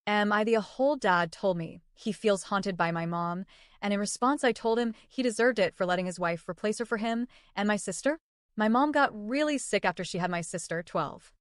Am I the whole? Dad told me he feels haunted by my mom, and in response I told him he deserved it for letting his wife replace her for him and my sister. My mom got really sick after she had my sister, 12.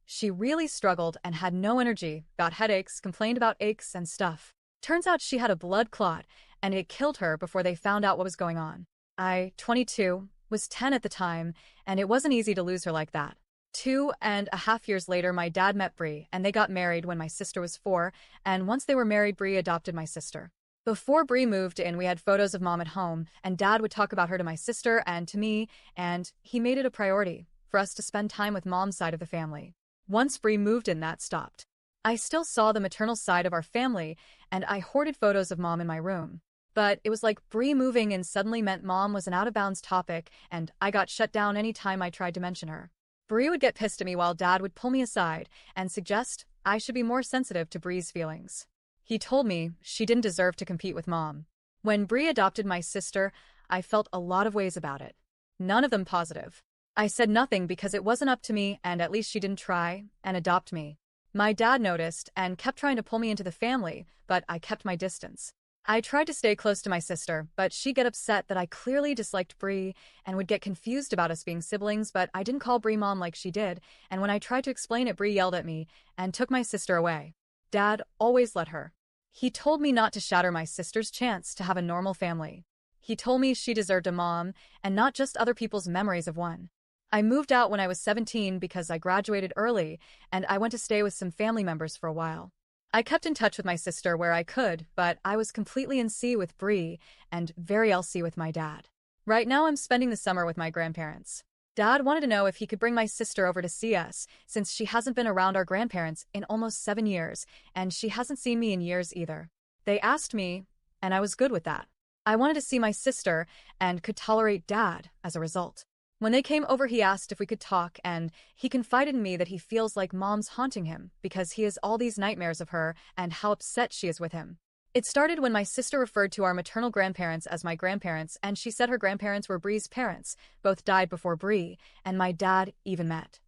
She really struggled and had no energy, got headaches, complained about aches and stuff. Turns out she had a blood clot, and it killed her before they found out what was going on. I, 22, was 10 at the time, and it wasn't easy to lose her like that. 2.5 years later, my dad met Bree, and they got married when my sister was 4, and once they were married, Bree adopted my sister. Before Bree moved in, we had photos of mom at home, and dad would talk about her to my sister and to me, and he made it a priority for us to spend time with mom's side of the family. Once Bree moved in, that stopped. I still saw the maternal side of our family, and I hoarded photos of mom in my room. But it was like Bree moving in suddenly meant mom was an out-of-bounds topic, and I got shut down any time I tried to mention her. Bree would get pissed at me while dad would pull me aside and suggest I should be more sensitive to Bree's feelings. He told me she didn't deserve to compete with mom. When Bree adopted my sister, I felt a lot of ways about it. None of them positive. I said nothing because it wasn't up to me, and at least she didn't try and adopt me. My dad noticed and kept trying to pull me into the family, but I kept my distance. I tried to stay close to my sister, but she'd get upset that I clearly disliked Bree and would get confused about us being siblings, but I didn't call Bree mom like she did, and when I tried to explain it, Bree yelled at me and took my sister away. Dad always let her. He told me not to shatter my sister's chance to have a normal family. He told me she deserved a mom, and not just other people's memories of one. I moved out when I was 17 because I graduated early, and I went to stay with some family members for a while. I kept in touch with my sister where I could, but I was completely in C with Bree and very LC with my dad. Right now I'm spending the summer with my grandparents. Dad wanted to know if he could bring my sister over to see us, since she hasn't been around our grandparents in almost 7 years, and she hasn't seen me in years either. They asked me, and I was good with that. I wanted to see my sister and could tolerate Dad as a result. When they came over, he asked if we could talk, and he confided in me that he feels like mom's haunting him because he has all these nightmares of her and how upset she is with him. It started when my sister referred to our maternal grandparents as my grandparents, and she said her grandparents were Bree's parents. Both died before Bree, and my dad even met.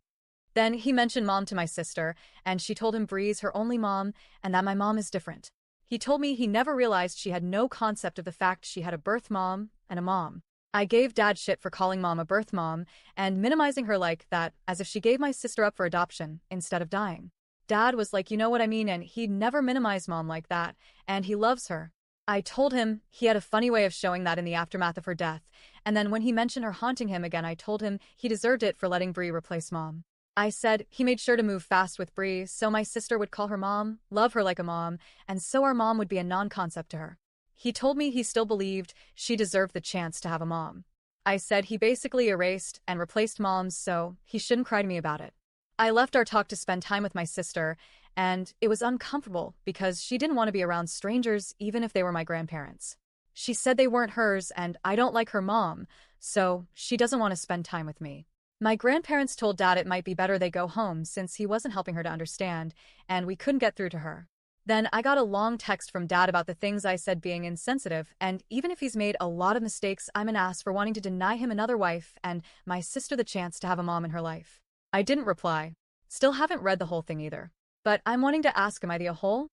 Then he mentioned mom to my sister, and she told him Bree's her only mom and that my mom is different. He told me he never realized she had no concept of the fact she had a birth mom and a mom. I gave Dad shit for calling mom a birth mom and minimizing her like that, as if she gave my sister up for adoption instead of dying. Dad was like, you know what I mean, and he'd never minimize mom like that, and he loves her. I told him he had a funny way of showing that in the aftermath of her death, and then when he mentioned her haunting him again, I told him he deserved it for letting Bree replace mom. I said he made sure to move fast with Bree so my sister would call her mom, love her like a mom, and so our mom would be a non-concept to her. He told me he still believed she deserved the chance to have a mom. I said he basically erased and replaced moms, so he shouldn't cry to me about it. I left our talk to spend time with my sister, and it was uncomfortable because she didn't want to be around strangers even if they were my grandparents. She said they weren't hers, and I don't like her mom, so she doesn't want to spend time with me. My grandparents told Dad it might be better they go home since he wasn't helping her to understand, and we couldn't get through to her. Then I got a long text from Dad about the things I said being insensitive, and even if he's made a lot of mistakes, I'm an ass for wanting to deny him another wife and my sister the chance to have a mom in her life. I didn't reply. Still haven't read the whole thing either. But I'm wanting to ask, am I the a-hole?